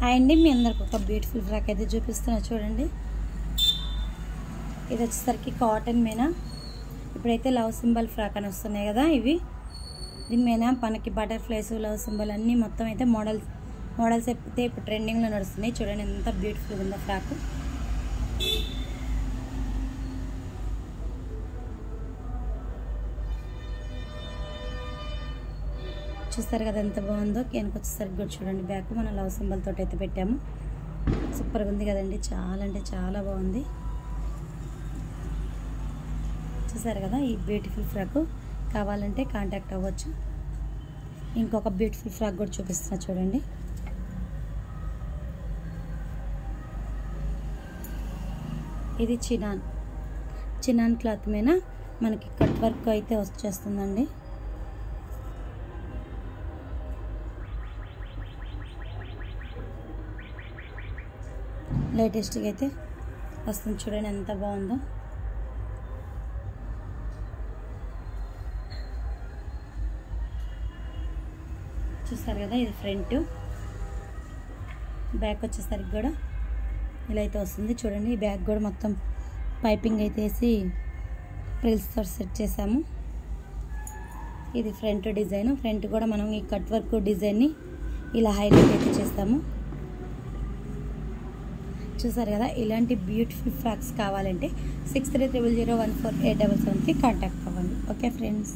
అండి మీ అందరికి ఒక బ్యూటిఫుల్ ఫ్రాక్ అయితే చూపిస్తున్నా చూడండి. ఇది వచ్చేసరికి కాటన్ మీద ఇప్పుడైతే లవ్ సింబల్ ఫ్రాక్ అని వస్తున్నాయి కదా, ఇవి దీని మీద మనకి బటర్ఫ్లైస్ లవ్ సింబల్ అన్నీ మొత్తం అయితే మోడల్స్ అయితే ఇప్పుడు ట్రెండింగ్లో నడుస్తున్నాయి. చూడండి ఎంత బ్యూటిఫుల్గా ఉందో ఫ్రాక్. చూస్తారు కదా ఎంత బాగుందో. కేనికి వచ్చేసరికి కూడా చూడండి బ్యాక్ మనం లవ్ సింబల్ తోటి అయితే పెట్టాము. సూపర్గా ఉంది కదండి, చాలా అంటే చాలా బాగుంది. చూసారు కదా ఈ బ్యూటిఫుల్ ఫ్రాక్ కావాలంటే కాంటాక్ట్ అవ్వచ్చు. ఇంకొక బ్యూటిఫుల్ ఫ్రాక్ కూడా చూపిస్తున్నా చూడండి. ఇది చినాన్ క్లాత్ మీద మనకి కట్ వర్క్ అయితే వచ్చేస్తుందండి. లేటెస్ట్గా అయితే వస్తుంది చూడండి ఎంత బాగుందో. చూస్తారు కదా ఇది ఫ్రంట్, బ్యాక్ వచ్చేసరికి కూడా ఇలా అయితే వస్తుంది చూడండి. ఈ బ్యాక్ కూడా మొత్తం పైపింగ్ అయితే వేసి ఫ్రిల్స్తో సెట్ చేసాము. ఇది ఫ్రంట్ డిజైన్. ఫ్రంట్ కూడా మనం ఈ కట్ వర్క్ డిజైన్ని ఇలా హైలైట్ అయితే చేస్తాము. చూసారు కదా ఇలాంటి బ్యూటిఫుల్ ఫ్రాక్స్ కావాలంటే 6300014877కి కాంటాక్ట్ అవ్వండి. Okay friends.